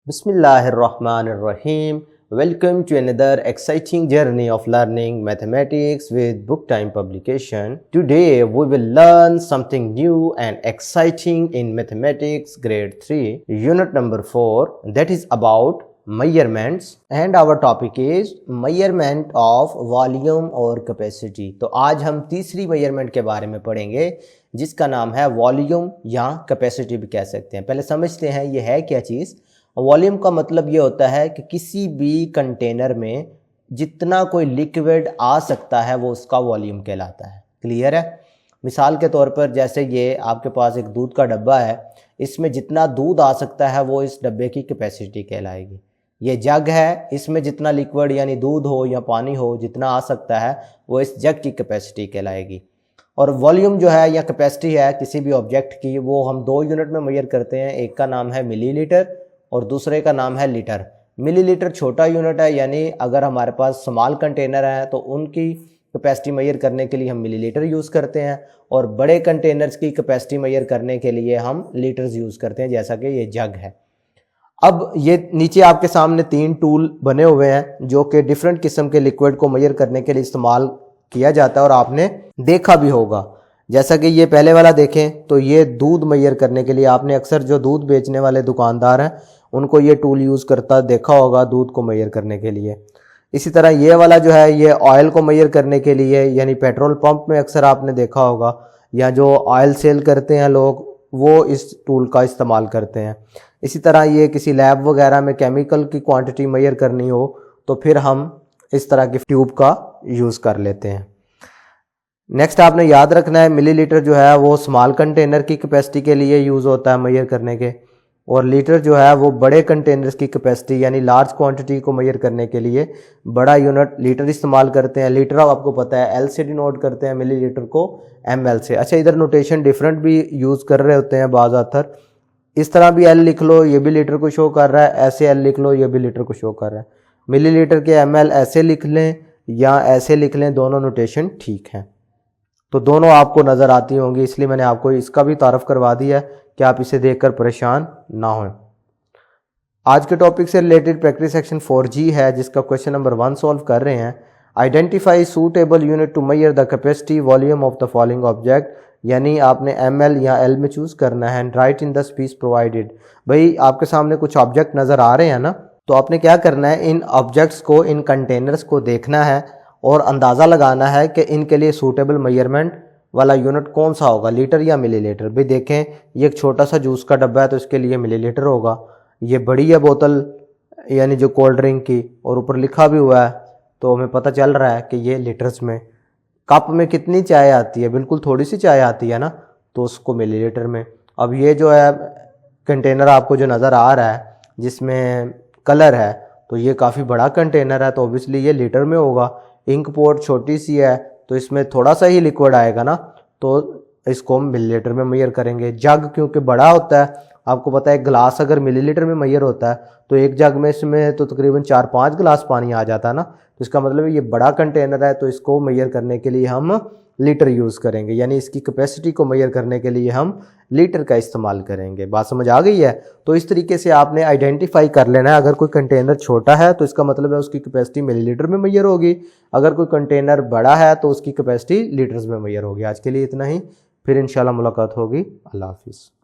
Bismillahirrahmanirrahim. Welcome to another exciting journey of learning mathematics with Book Time publication. Today we will learn something new and exciting in mathematics grade 3 unit number 4, that is about measurements, and our topic is measurement of volume और capacity. तो आज हम तीसरी measurement के बारे में पढ़ेंगे जिसका नाम है वॉल्यूम या कैपेसिटी भी कह सकते हैं। पहले समझते हैं ये है क्या चीज़। वॉल्यूम का मतलब ये होता है कि किसी भी कंटेनर में जितना कोई लिक्विड आ सकता है वो उसका वॉल्यूम कहलाता है। क्लियर है? मिसाल के तौर पर जैसे ये आपके पास एक दूध का डब्बा है, इसमें जितना दूध आ सकता है वो इस डब्बे की कैपेसिटी कहलाएगी। ये जग है, इसमें जितना लिक्विड यानी दूध हो या पानी हो जितना आ सकता है वो इस जग की कैपेसिटी कहलाएगी। और वॉल्यूम जो है या कैपेसिटी है किसी भी ऑब्जेक्ट की, वो हम दो यूनिट में मेजर करते हैं। एक का नाम है मिलीलीटर और दूसरे का नाम है लीटर। मिलीलीटर छोटा यूनिट है, यानी अगर हमारे पास स्मॉल कंटेनर है तो उनकी कैपेसिटी मेजर करने के लिए हम मिलीलीटर यूज़ करते हैं, और बड़े कंटेनर्स की कैपेसिटी मेजर करने के लिए हम लीटर्स यूज़ करते हैं, जैसा कि ये जग है। अब ये नीचे आपके सामने 3 टूल बने हुए हैं जो कि डिफरेंट किस्म के लिक्विड को मेजर करने के लिए इस्तेमाल किया जाता है और आपने देखा भी होगा। जैसा कि ये पहले वाला देखें तो ये दूध मेजर करने के लिए आपने अक्सर जो दूध बेचने वाले दुकानदार हैं उनको ये टूल यूज़ करता देखा होगा दूध को मेजर करने के लिए। इसी तरह ये वाला जो है ये ऑयल को मेजर करने के लिए, यानी पेट्रोल पंप में अक्सर आपने देखा होगा, या जो ऑयल सेल करते हैं लोग वो इस टूल का इस्तेमाल करते हैं। इसी तरह ये किसी लैब वगैरह में केमिकल की क्वांटिटी मेजर करनी हो तो फिर हम इस तरह की ट्यूब का यूज़ कर लेते हैं। नेक्स्ट आपने याद रखना है मिलीलीटर जो है वो स्मॉल कंटेनर की कैपेसिटी के लिए यूज़ होता है मेजर करने के, और लीटर जो है वो बड़े कंटेनर्स की कैपेसिटी यानी लार्ज क्वांटिटी को मेजर करने के लिए बड़ा यूनिट लीटर इस्तेमाल करते हैं। लीटर आपको पता है एल से डिनोट करते हैं, मिलीलीटर को ml से। अच्छा, इधर नोटेशन डिफरेंट भी यूज़ कर रहे होते हैं बाज़ आथर। इस तरह भी एल लिख लो, ये भी लीटर को शो कर रहा है, ऐसे एल लिख लो, ये भी लीटर को शो कर रहा है। मिलीलीटर के ml ऐसे लिख लें या ऐसे लिख लें, दोनों नोटेशन ठीक हैं। तो दोनों आपको नज़र आती होंगी, इसलिए मैंने आपको इसका भी तारफ़ करवा दिया है कि आप इसे देखकर परेशान ना हों। आज के टॉपिक से रिलेटेड प्रैक्टिस सेक्शन 4G है जिसका क्वेश्चन नंबर 1 सॉल्व कर रहे हैं। Identify suitable unit to measure the capacity volume of the following object, यानी आपने ml या l में चूज़ करना है। And write in the space provided. भाई आपके सामने कुछ ऑब्जेक्ट नज़र आ रहे हैं ना, तो आपने क्या करना है, इन ऑब्जेक्ट्स को, इन कंटेनर्स को देखना है और अंदाज़ा लगाना है कि इनके लिए सूटेबल मेजरमेंट वाला यूनिट कौन सा होगा, लीटर या मिलीलीटर। भाई देखें ये एक छोटा सा जूस का डब्बा है तो इसके लिए मिलीलीटर होगा। ये बड़ी है बोतल यानी जो कोल्ड ड्रिंक की, और ऊपर लिखा भी हुआ है तो हमें पता चल रहा है कि ये लीटर्स में। कप में कितनी चाय आती है, बिल्कुल थोड़ी सी चाय आती है ना, तो उसको मिलीलीटर में। अब ये जो है कंटेनर आपको जो नज़र आ रहा है जिसमें कलर है, तो ये काफ़ी बड़ा कंटेनर है तो ऑब्वियसली ये लीटर में होगा। इंक पोर्ट छोटी सी है तो इसमें थोड़ा सा ही लिक्विड आएगा ना, तो इसको हम मिलीलीटर में मेजर करेंगे। जग क्योंकि बड़ा होता है, आपको पता है ग्लास अगर मिलीलीटर में मेजर होता है तो एक जग में इसमें तो तकरीबन 4-5 गिलास पानी आ जाता है ना, तो इसका मतलब ये बड़ा कंटेनर है तो इसको मेजर करने के लिए हम लीटर यूज़ करेंगे, यानी इसकी कैपेसिटी को मेजर करने के लिए हम लीटर का इस्तेमाल करेंगे। बात समझ आ गई है? तो इस तरीके से आपने आइडेंटिफाई कर लेना है। अगर कोई कंटेनर छोटा है तो इसका मतलब है उसकी कैपेसिटी मिलीलीटर में मेजर होगी, अगर कोई कंटेनर बड़ा है तो उसकी कैपेसिटी लीटर्स में मेजर होगी। आज के लिए इतना ही, फिर इंशाल्लाह मुलाकात होगी। अल्लाह हाफिज़।